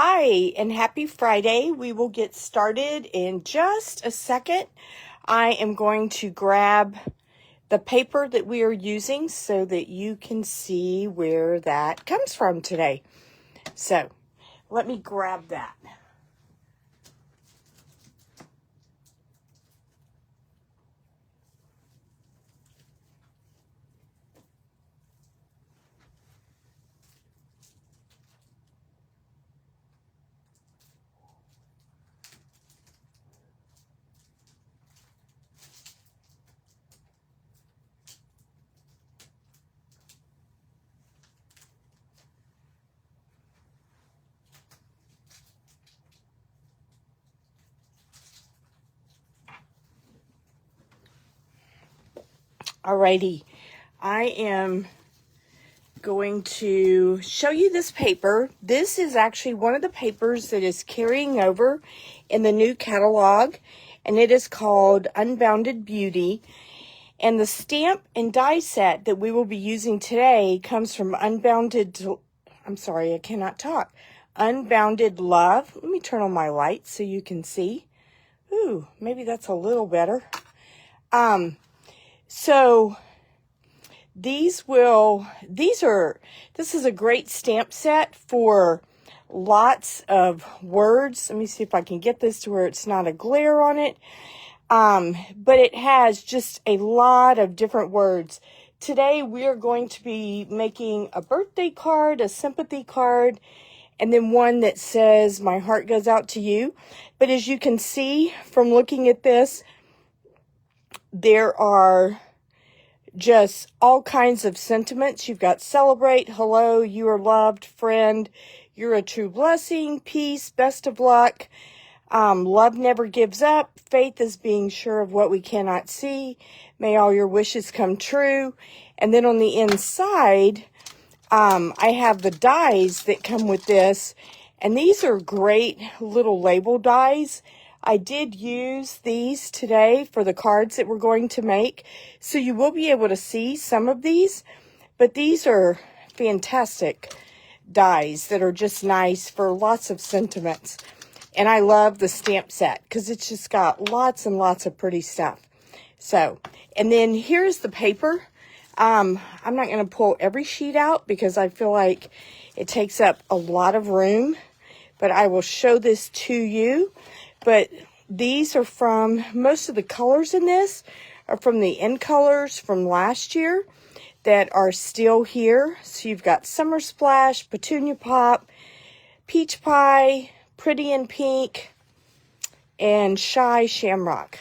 Hi, and happy Friday. We will get started in just a second. I am going to grab the paper that we are using so that you can see where that comes from today. So, let me grab that. Alrighty, I am going to show you this paper. This is actually one of the papers that is carrying over in the new catalog, and it is called Unbounded Beauty. And the stamp and die set that we will be using today comes from Unbounded Love. Let me turn on my light so you can see. Ooh, maybe that's a little better. So this is a great stamp set for lots of words. Let me see if I can get this to where it's not a glare on it. But it has just a lot of different words. Today we are going to be making a birthday card, a sympathy card, and then one that says, "My heart goes out to you." But as you can see from looking at this, there are just all kinds of sentiments. You've got celebrate, hello, you are loved, friend, you're a true blessing, peace, best of luck, love never gives up, faith is being sure of what we cannot see, may all your wishes come true. And then on the inside, I have the dies that come with this, and these are great little label dies. I did use these today for the cards that we're going to make, so you will be able to see some of these, but these are fantastic dies that are just nice for lots of sentiments. And I love the stamp set because it's just got lots and lots of pretty stuff. So, and then here's the paper. I'm not going to pull every sheet out because I feel like it takes up a lot of room, but I will show this to you. But these are from, most of the colors in this are from the end colors from last year that are still here. So you've got Summer Splash, Petunia Pop, Peach Pie, Pretty in Pink, and Shy Shamrock.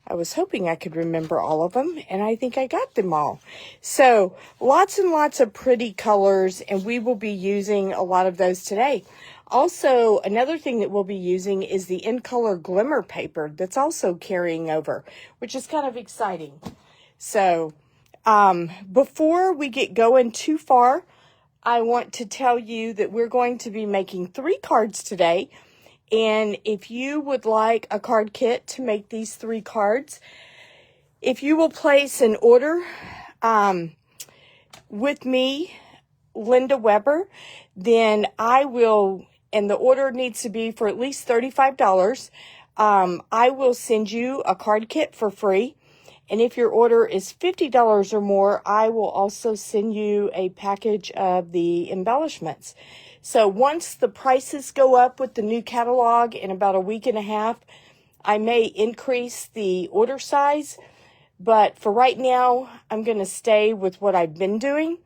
I was hoping I could remember all of them, and I think I got them all. So lots and lots of pretty colors, and we will be using a lot of those today. Also, another thing that we'll be using is the In Color Glimmer paper that's also carrying over, which is kind of exciting. So, before we get going too far, I want to tell you that we're going to be making 3 cards today. And if you would like a card kit to make these 3 cards, if you will place an order with me, Linda Weber, then I will, and the order needs to be for at least $35. I will send you a card kit for free. And if your order is $50 or more, I will also send you a package of the embellishments. So once the prices go up with the new catalog in about a week and a half, I may increase the order size. But for right now, I'm going to stay with what I've been doing.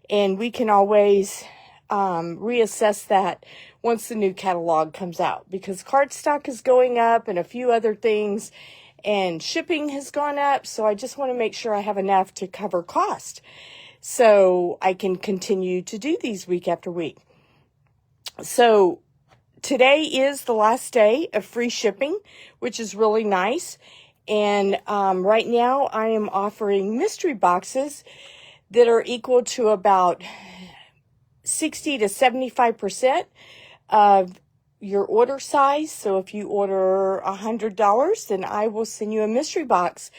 And we can always reassess that once the new catalog comes out, because cardstock is going up and a few other things, and shipping has gone up. So I just want to make sure I have enough to cover cost so I can continue to do these week after week. So today is the last day of free shipping, which is really nice. And right now I am offering mystery boxes that are equal to about 60 to 75% of your order size. So if you order $100, then I will send you a mystery box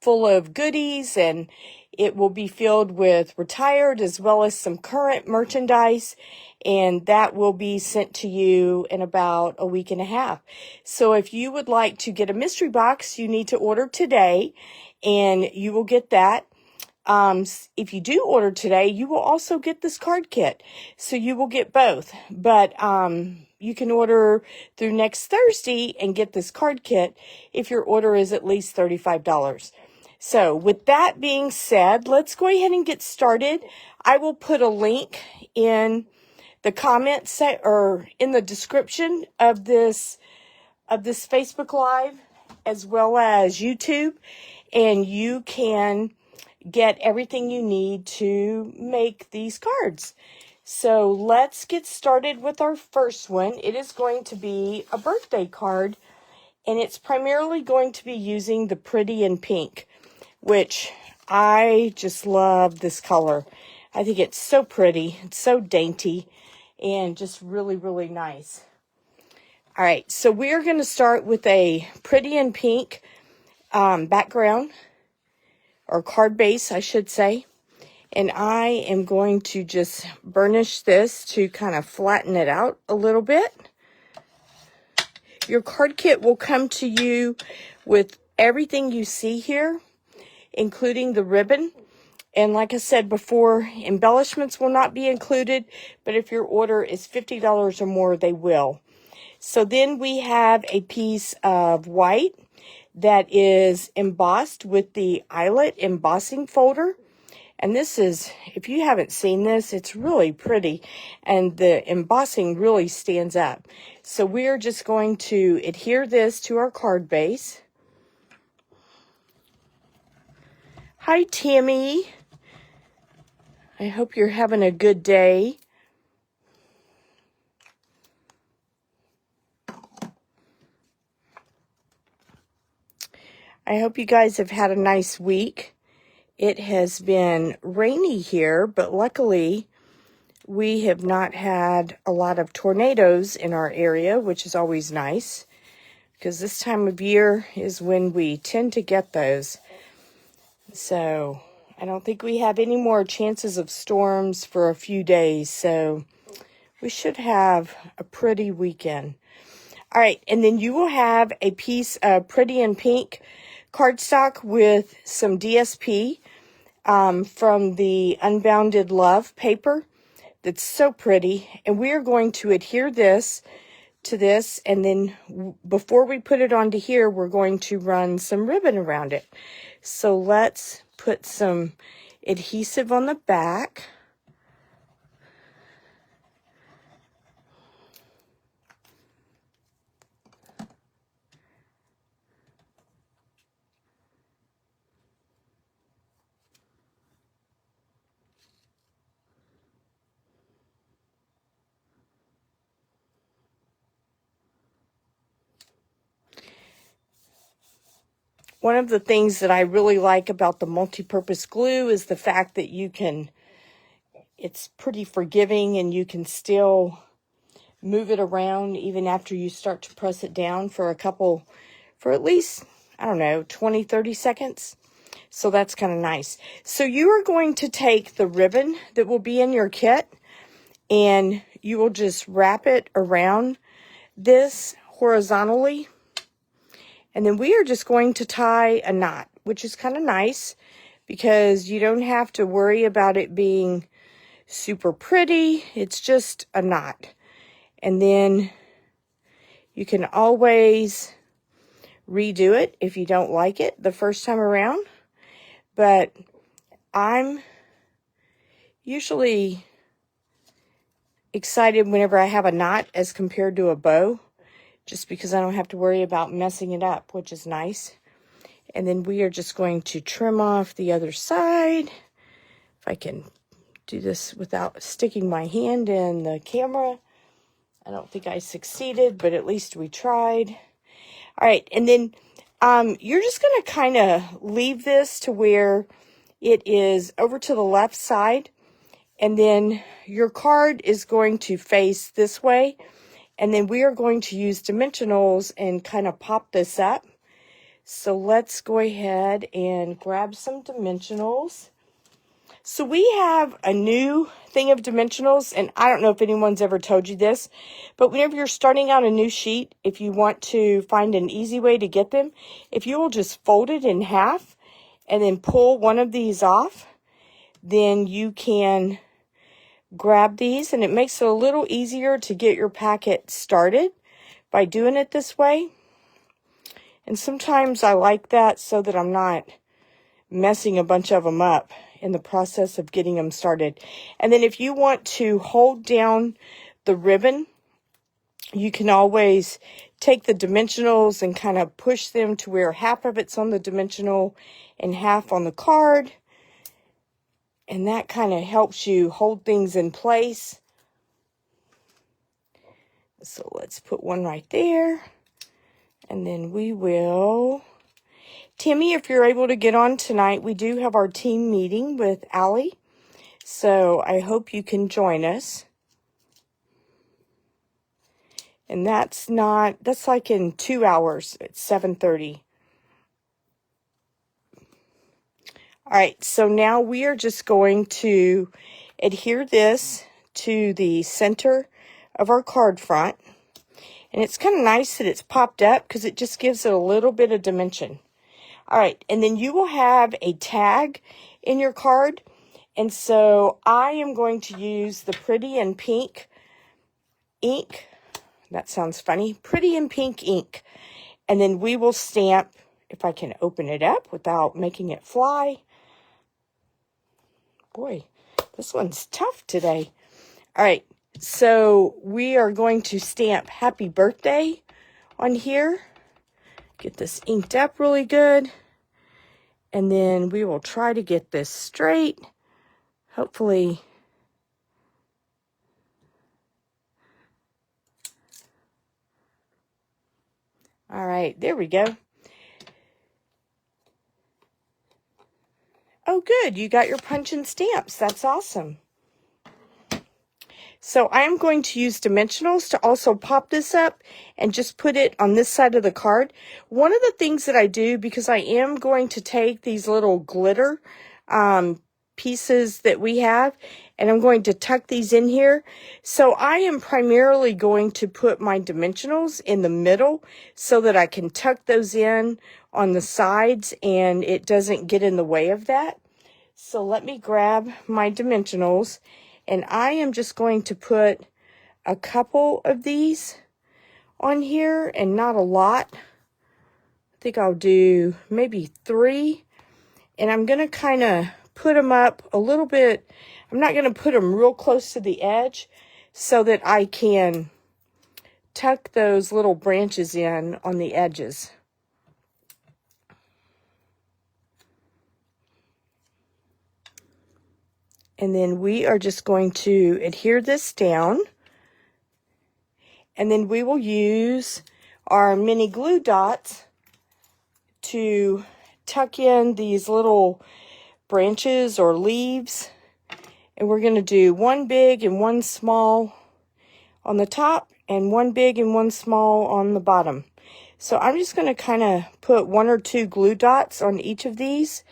full of goodies, and it will be filled with retired as well as some current merchandise, and that will be sent to you in about a week and a half. So if you would like to get a mystery box, you need to order today, and you will get that. If you do order today, you will also get this card kit. So you will get both. But you can order through next Thursday and get this card kit if your order is at least $35. So with that being said, let's go ahead and get started. I will put a link in the comments or in the description of this Facebook Live as well as YouTube, and you can get everything you need to make these cards. So let's get started with our first one. It is going to be a birthday card, and it's primarily going to be using the Pretty in Pink, which I just love this color. I think it's so pretty, it's so dainty, and just really, really nice. All right, so we're going to start with a Pretty in Pink background, or card base, I should say. And I am going to just burnish this to kind of flatten it out a little bit. Your card kit will come to you with everything you see here, including the ribbon. And like I said before, embellishments will not be included, but if your order is $50 or more, they will. So then we have a piece of white that is embossed with the eyelet embossing folder. And this is, if you haven't seen this, it's really pretty. And the embossing really stands up. So we're just going to adhere this to our card base. Hi, Tammy. I hope you're having a good day. I hope you guys have had a nice week. It has been rainy here, but luckily we have not had a lot of tornadoes in our area, which is always nice, because this time of year is when we tend to get those. So I don't think we have any more chances of storms for a few days, so we should have a pretty weekend. All right, and then you will have a piece of Pretty in Pink cardstock with some DSP from the Unbounded Love paper. That's so pretty. And we are going to adhere this to this, and then before we put it onto here, we're going to run some ribbon around it. So let's put some adhesive on the back. One of the things that I really like about the multi-purpose glue is the fact that it's pretty forgiving, and you can still move it around even after you start to press it down for at least, I don't know, 20, 30 seconds. So that's kind of nice. So you are going to take the ribbon that will be in your kit, and you will just wrap it around this horizontally. And then we are just going to tie a knot, which is kind of nice because you don't have to worry about it being super pretty. It's just a knot. And then you can always redo it if you don't like it the first time around. But I'm usually excited whenever I have a knot as compared to a bow, just because I don't have to worry about messing it up, which is nice. And then we are just going to trim off the other side. If I can do this without sticking my hand in the camera. I don't think I succeeded, but at least we tried. All right, and then you're just going to kind of leave this to where it is over to the left side. And then your card is going to face this way. And then we are going to use dimensionals and kind of pop this up So let's go ahead and grab some dimensionals. So we have a new thing of dimensionals, and I don't know if anyone's ever told you this, but whenever you're starting out a new sheet, if you want to find an easy way to get them, if you will just fold it in half and then pull one of these off, then you can grab these, and it makes it a little easier to get your packet started by doing it this way. And sometimes I like that so that I'm not messing a bunch of them up in the process of getting them started. And then if you want to hold down the ribbon, you can always take the dimensionals and kind of push them to where half of it's on the dimensional and half on the card. And that kind of helps you hold things in place. So let's put one right there. And then we will... Timmy, if you're able to get on tonight, we do have our team meeting with Allie. So I hope you can join us. And that's like in 2 hours. It's 7:30. All right, so now we are just going to adhere this to the center of our card front. And it's kind of nice that it's popped up because it just gives it a little bit of dimension. All right, and then you will have a tag in your card. And so I am going to use the Pretty in Pink ink. That sounds funny. Pretty in Pink ink. And then we will stamp, if I can open it up without making it fly. Boy, this one's tough today. All right, so we are going to stamp Happy Birthday on here. Get this inked up really good. And then we will try to get this straight. Hopefully. All right, there we go. Oh, good. You got your punch and stamps. That's awesome. So I'm going to use dimensionals to also pop this up and just put it on this side of the card. One of the things that I do, because I am going to take these little glitter pieces that we have, and I'm going to tuck these in here. So I am primarily going to put my dimensionals in the middle so that I can tuck those in on the sides and it doesn't get in the way of that. So let me grab my dimensionals. And I am just going to put a couple of these on here and not a lot. I think I'll do maybe 3. And I'm going to kind of put them up a little bit. I'm not going to put them real close to the edge so that I can tuck those little branches in on the edges. And then we are just going to adhere this down. And then we will use our mini glue dots to tuck in these little branches or leaves. And we're going to do one big and one small on the top and one big and one small on the bottom. So I'm just going to kind of put 1 or 2 glue dots on each of these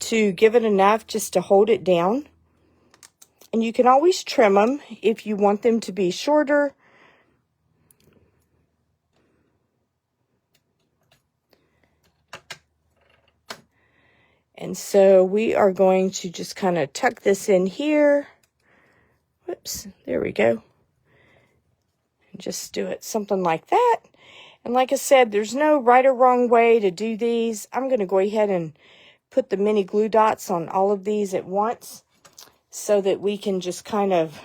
to give it enough just to hold it down. And you can always trim them if you want them to be shorter. And so we are going to just kind of tuck this in here. Whoops, there we go. And just do it something like that. And like I said, there's no right or wrong way to do these. I'm going to go ahead and put the mini glue dots on all of these at once, so that we can just kind of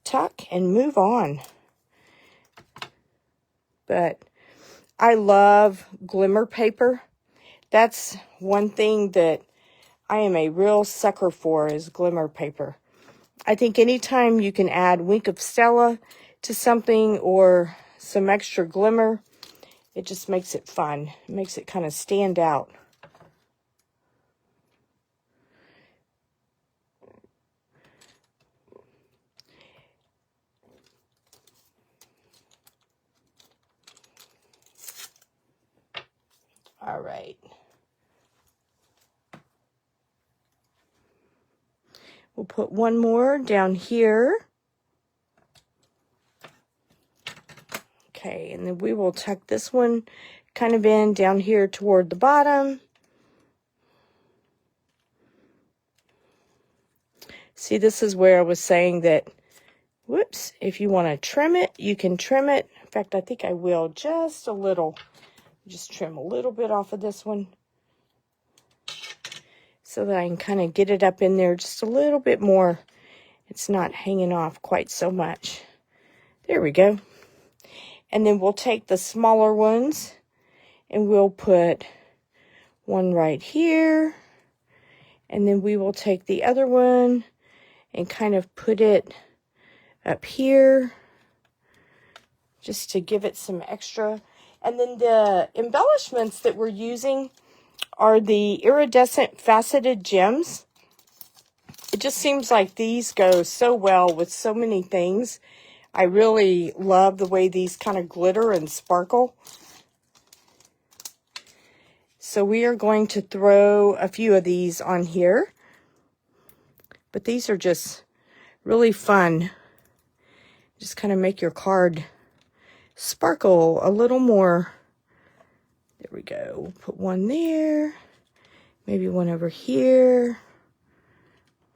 tuck and move on. But I love glimmer paper. That's one thing that I am a real sucker for, is glimmer paper. I think anytime you can add Wink of Stella to something or some extra glimmer, it just makes it fun. It makes it kind of stand out. All right. We'll put one more down here. Okay, and then we will tuck this one kind of in down here toward the bottom. See, this is where I was saying that, whoops, if you want to trim it, you can trim it. In fact, I think I will just a little. Just trim a little bit off of this one so that I can kind of get it up in there just a little bit more. It's not hanging off quite so much. There we go. And then we'll take the smaller ones and we'll put one right here. And then we will take the other one and kind of put it up here just to give it some extra. And then the embellishments that we're using are the Iridescent Faceted Gems. It just seems like these go so well with so many things. I really love the way these kind of glitter and sparkle. So we are going to throw a few of these on here. But these are just really fun. Just kind of make your card sparkle a little more. There we go. We'll put one there. Maybe one over here.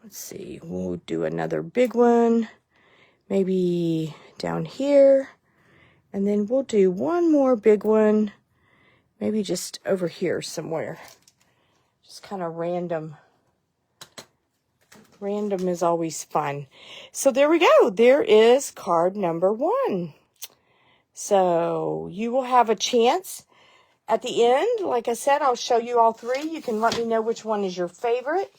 Let's see. We'll do another big one. Maybe down here. And then we'll do one more big one. Maybe just over here somewhere. Just kind of random. Random is always fun. So there we go. There is card number 1. So you will have a chance at the end. Like I said, I'll show you all 3. You can let me know which one is your favorite.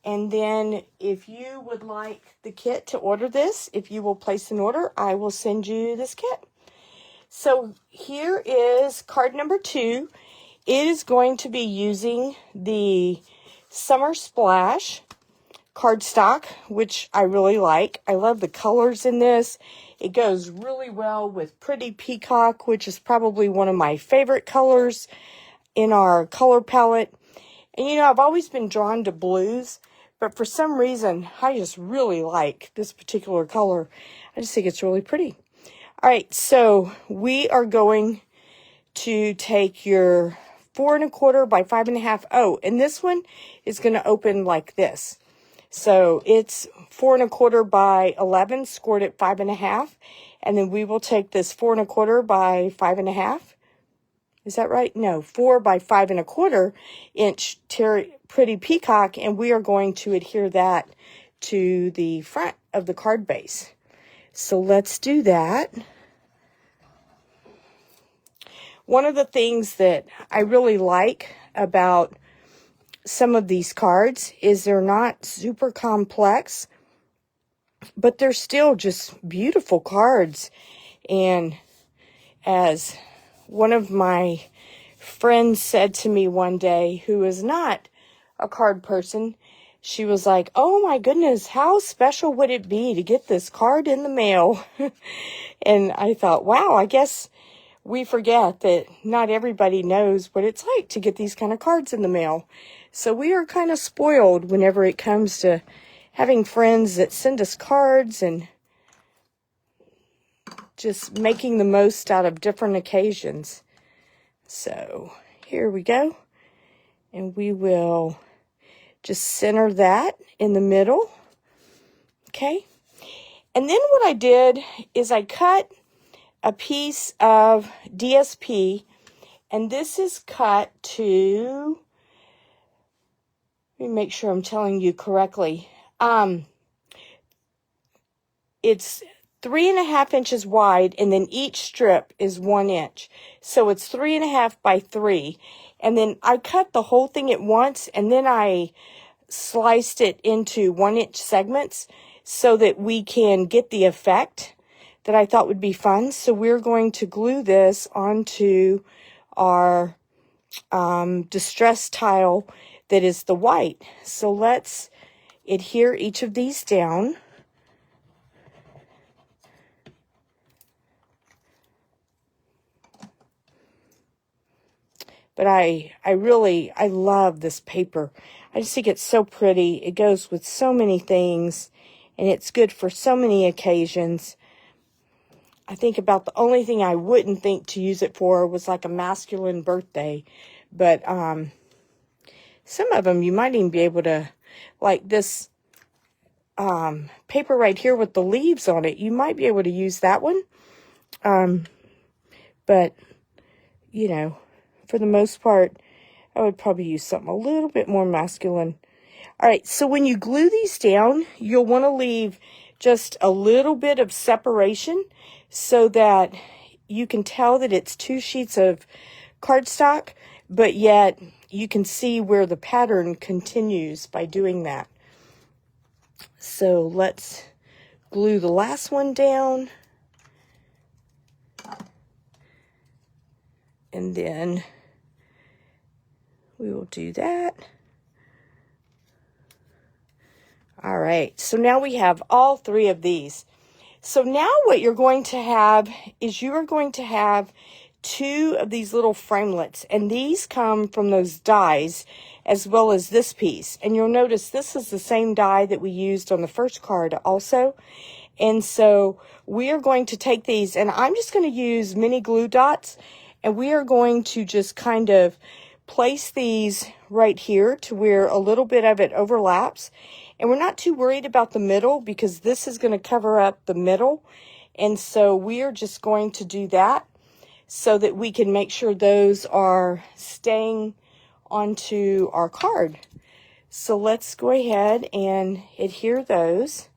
And then if you would like the kit to order this, if you will place an order, I will send you this kit. So here is card number 2. It is going to be using the Summer Splash cardstock, which I really like. I love the colors in this. It goes really well with Pretty Peacock, which is probably one of my favorite colors in our color palette. And you know, I've always been drawn to blues, but for some reason, I just really like this particular color. I just think it's really pretty. All right, so we are going to take your 4 1/4 by 5 1/2. Oh, and this one is going to open like this. So it's 4 1/4 by 11, scored at 5 1/2. And then we will take this 4 1/4 by 5 1/2. Is that right? No, 4 by 5 1/4 inch Pretty Peacock. And we are going to adhere that to the front of the card base. So let's do that. One of the things that I really like about some of these cards is they're not super complex, but they're still just beautiful cards. And as one of my friends said to me one day, who is not a card person, she was like, "Oh my goodness, how special would it be to get this card in the mail?" And I thought, wow, I guess we forget that not everybody knows what it's like to get these kind of cards in the mail. So we are kind of spoiled whenever it comes to having friends that send us cards and just making the most out of different occasions. So here we go. And we will just center that in the middle. Okay. And then what I did is I cut a piece of DSP, and this is cut to, let me make sure I'm telling you correctly. It's 3 1/2 inches wide, and then each strip is 1 inch. So it's 3 1/2 by 3. And then I cut the whole thing at once, and then I sliced it into 1 inch segments so that we can get the effect that I thought would be fun. So we're going to glue this onto our distress tile that is the white. So let's adhere each of these down. But I love this paper. I just think it's so pretty. It goes with so many things, and it's good for so many occasions. I think about the only thing I wouldn't think to use it for was like a masculine birthday. But some of them you might even be able to, like this paper right here with the leaves on it, you might be able to use that one. But, you know, for the most part, I would probably use something a little bit more masculine. All right, so when you glue these down, you'll want to leave just a little bit of separation so that you can tell that it's 2 sheets of cardstock, but yet you can see where the pattern continues by doing that. So let's glue the last one down. And then we will do that. All right, so now we have all 3 of these. So now what you're going to have is you are going to have 2 of these little framelets, and these come from those dies as well as this piece. And you'll notice this is the same die that we used on the first card also. And so we are going to take these, and I'm just going to use mini glue dots, and we are going to just kind of place these right here to where a little bit of it overlaps. And we're not too worried about the middle because this is going to cover up the middle. And so we are just going to do that so that we can make sure those are staying onto our card. So let's go ahead and adhere those.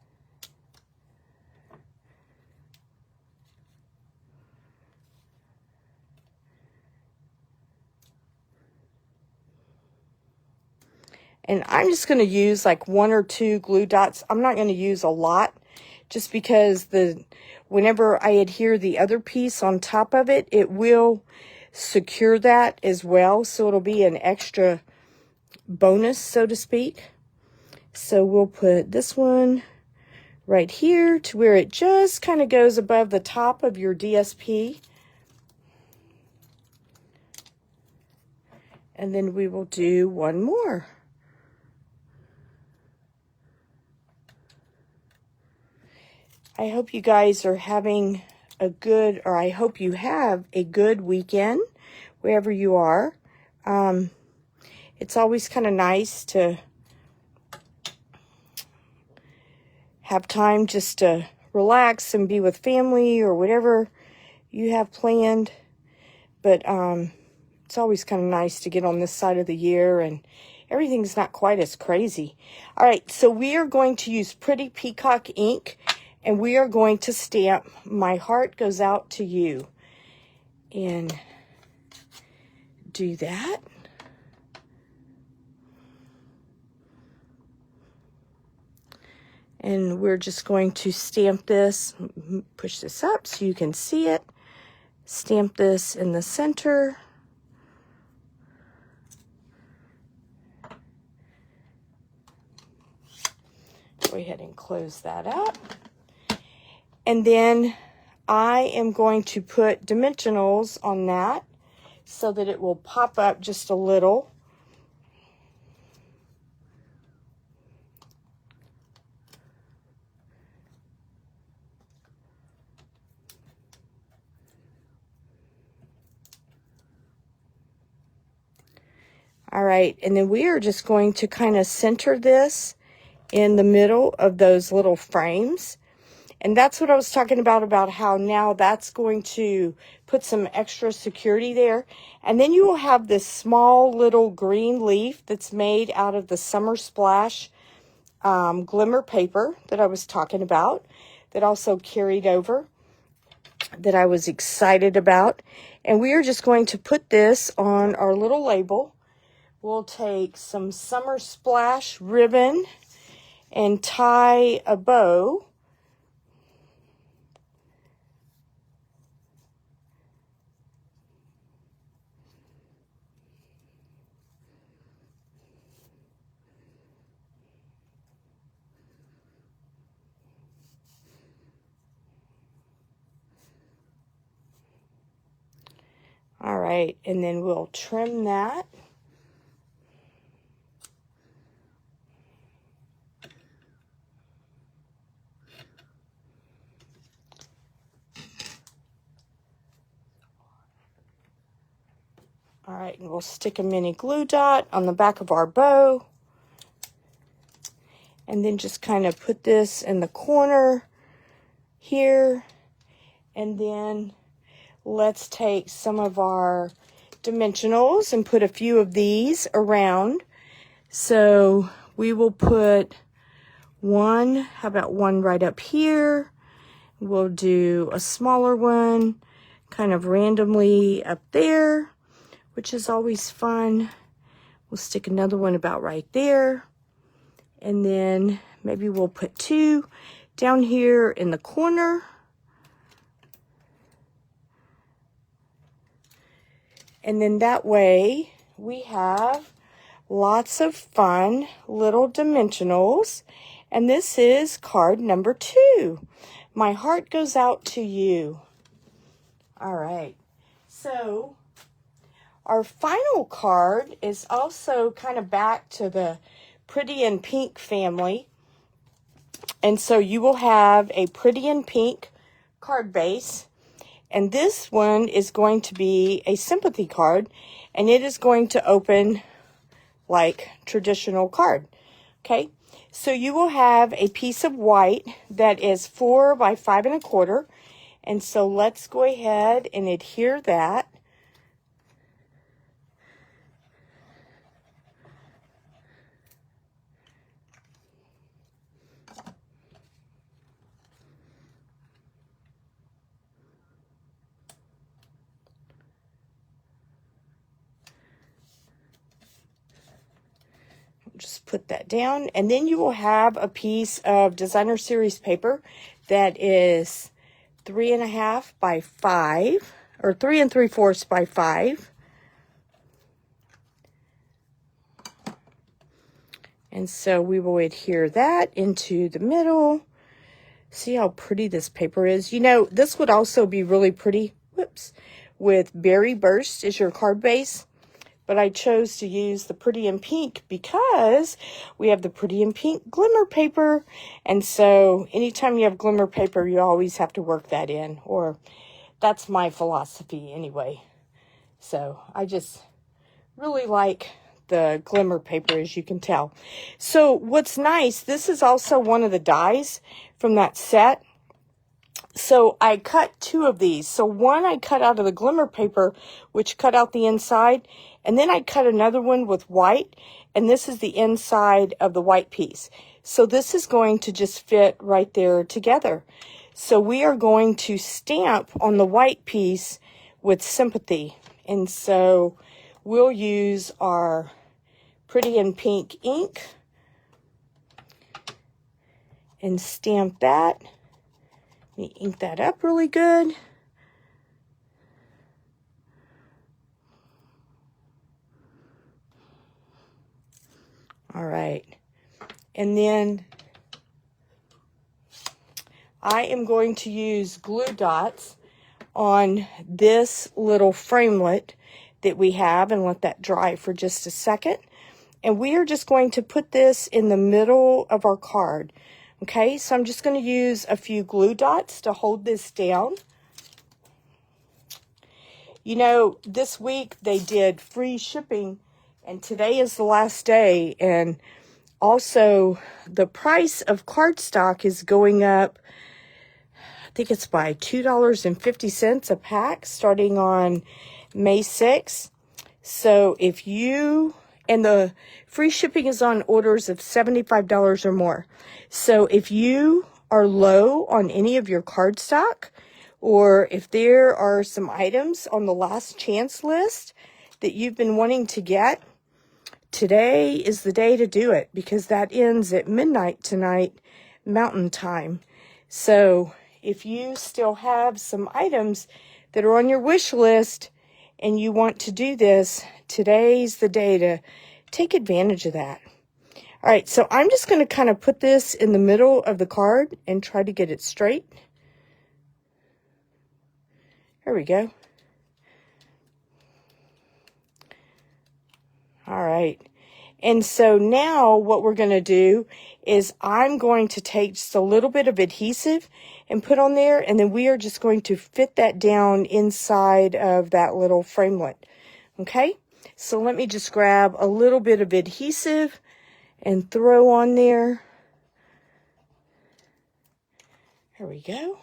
And I'm just going to use like 1 or 2 glue dots. I'm not going to use a lot just because whenever I adhere the other piece on top of it, it will secure that as well. So it'll be an extra bonus, so to speak. So we'll put this one right here to where it just kind of goes above the top of your DSP. And then we will do one more. I hope you guys are having a good, or I hope you have a good weekend wherever you are. It's always kind of nice to have time just to relax and be with family or whatever you have planned. But it's always kind of nice to get on this side of the year and everything's not quite as crazy. All right, so we are going to use Pretty Peacock ink. And we are going to stamp My Heart Goes Out to You. And do that. And we're just going to stamp this, push this up so you can see it. Stamp this in the center. Go ahead and close that up. And then I am going to put dimensionals on that so that it will pop up just a little. All right, and then we are just going to kind of center this in the middle of those little frames. And that's what I was talking about how now that's going to put some extra security there. And then you will have this small little green leaf that's made out of the Summer Splash glimmer paper that I was talking about, that also carried over, that I was excited about. And we are just going to put this on our little label. We'll take some Summer Splash ribbon and tie a bow. All right, and then we'll trim that. All right, and we'll stick a mini glue dot on the back of our bow. And then just kind of put this in the corner here. And then let's take some of our dimensionals and put a few of these around. So we will put one, how about one right up here? We'll do a smaller one kind of randomly up there, which is always fun. We'll stick another one about right there. And then maybe we'll put two down here in the corner. And then that way we have lots of fun little dimensionals. And this is card number 2. My heart goes out to you. All right. So our final card is also kind of back to the Pretty in Pink family. And so you will have a Pretty in Pink card base. And this one is going to be a sympathy card. And it is going to open like traditional card. Okay. So you will have a piece of white that is 4 by 5 1/4. And so let's go ahead and adhere that. Just put that down, and then you will have a piece of designer series paper that is 3 1/2 by 5, or 3 3/4 by 5. And so we will adhere that into the middle. See how pretty this paper is? You know, this would also be really pretty, with Berry Burst as your card base. But I chose to use the Pretty in Pink because we have the Pretty in Pink glimmer paper. And so anytime you have glimmer paper, you always have to work that in. Or that's my philosophy anyway. So I just really like the glimmer paper, as you can tell. So what's nice, this is also one of the dies from that set. So I cut 2 of these. So one I cut out of the glimmer paper, which cut out the inside. And then I cut another one with white. And this is the inside of the white piece. So this is going to just fit right there together. So we are going to stamp on the white piece with Sympathy. And so we'll use our Pretty in Pink ink and stamp that. Let me ink that up really good. All right. And then I am going to use glue dots on this little framelit that we have and let that dry for just a second. And we are just going to put this in the middle of our card. Okay, so I'm just going to use a few glue dots to hold this down. You know, this week they did free shipping, and today is the last day. And also, the price of cardstock is going up. I think it's by $2.50 a pack, starting on May 6th. So if you... And the free shipping is on orders of $75 or more. So if you are low on any of your cardstock, or if there are some items on the last chance list that you've been wanting to get, today is the day to do it, because that ends at midnight tonight, Mountain Time. So if you still have some items that are on your wish list and you want to do this, today's the day to take advantage of that. All right, so I'm just going to kind of put this in the middle of the card and try to get it straight. There we go. All right. And so now what we're going to do is I'm going to take just a little bit of adhesive and put on there, and then we are just going to fit that down inside of that little framelit. Okay? So let me just grab a little bit of adhesive and throw on there. There we go.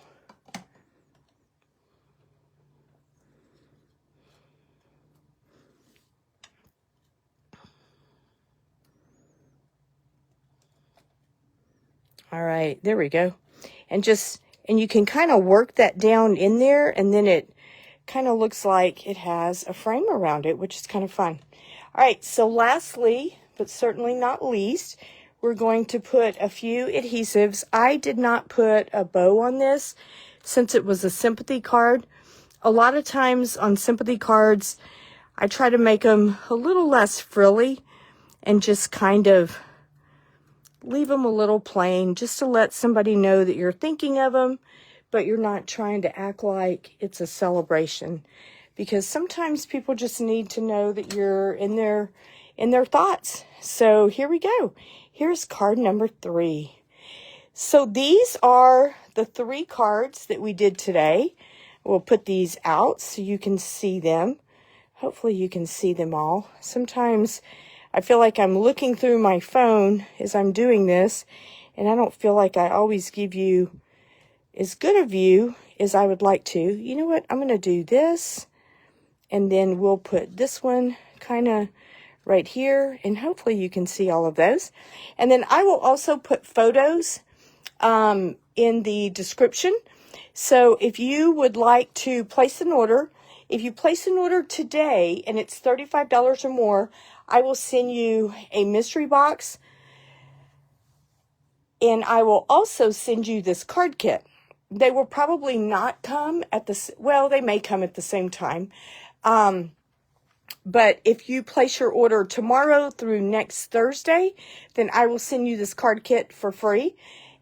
All right, there we go. And you can kind of work that down in there, and then it kind of looks like it has a frame around it, which is kind of fun. All right, so lastly, but certainly not least, we're going to put a few adhesives. I did not put a bow on this since it was a sympathy card. A lot of times on sympathy cards, I try to make them a little less frilly and just kind of leave them a little plain, just to let somebody know that you're thinking of them, but you're not trying to act like it's a celebration. Because sometimes people just need to know that you're in their thoughts. So here we go. Here's card number 3. So these are the 3 cards that we did today. We'll put these out so you can see them. Hopefully you can see them all. Sometimes I feel like I'm looking through my phone as I'm doing this, and I don't feel like I always give you as good a view as I would like to. You know what? I'm going to do this, and then we'll put this one kind of right here, and hopefully you can see all of those. And then I will also put photos in the description. So if you would like to place an order, if you place an order today and it's $35 or more, I will send you a mystery box, and I will also send you this card kit. They will probably not come at they may come at the same time. But if you place your order tomorrow through next Thursday, then I will send you this card kit for free,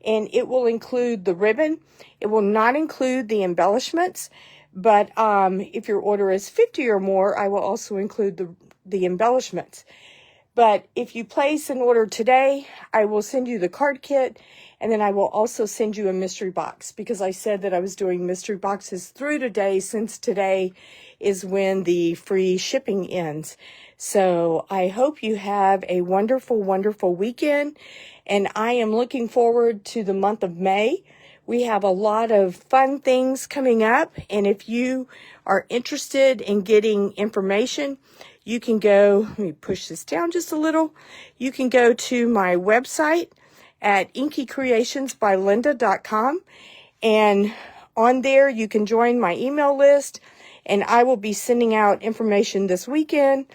and it will include the ribbon. It will not include the embellishments, but if your order is 50 or more, I will also include the embellishments. But if you place an order today, I will send you the card kit, and then I will also send you a mystery box, because I said that I was doing mystery boxes through today, since today is when the free shipping ends. So I hope you have a wonderful, wonderful weekend, and I am looking forward to the month of May. We have a lot of fun things coming up, and if you are interested in getting information, you can go, let me push this down just a little. You can go to my website at inkycreationsbylinda.com, and on there you can join my email list, and I will be sending out information this weekend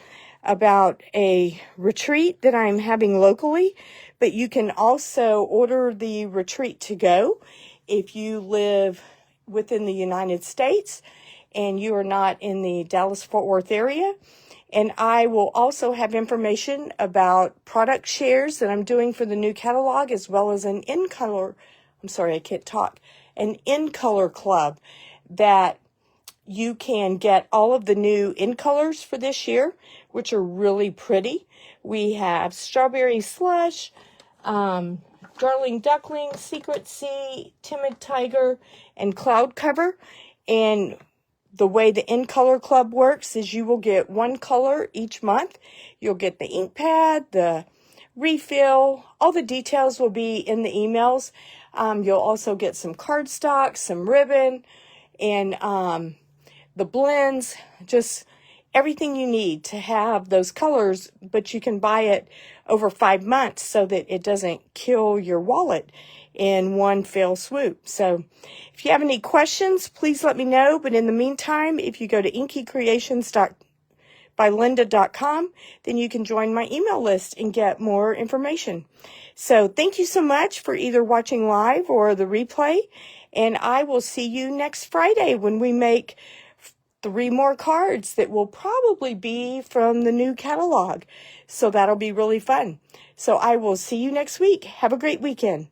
about a retreat that I'm having locally, but you can also order the retreat to go if you live within the United States and you are not in the Dallas-Fort Worth area. And I will also have information about product shares that I'm doing for the new catalog, as well as an in-color club that you can get all of the new in-colors for this year, which are really pretty. We have Strawberry Slush, Darling Duckling, Secret Sea, Timid Tiger, and Cloud Cover. And the way the In-Color Club works is you will get one color each month. You'll get the ink pad, the refill. All the details will be in the emails. You'll also get some cardstock, some ribbon, and the blends, just everything you need to have those colors, but you can buy it over 5 months so that it doesn't kill your wallet in one fell swoop. So if you have any questions, please let me know. But in the meantime, if you go to inkycreations.bylinda.com, then you can join my email list and get more information. So thank you so much for either watching live or the replay. And I will see you next Friday when we make 3 more cards that will probably be from the new catalog. So that'll be really fun. So I will see you next week. Have a great weekend.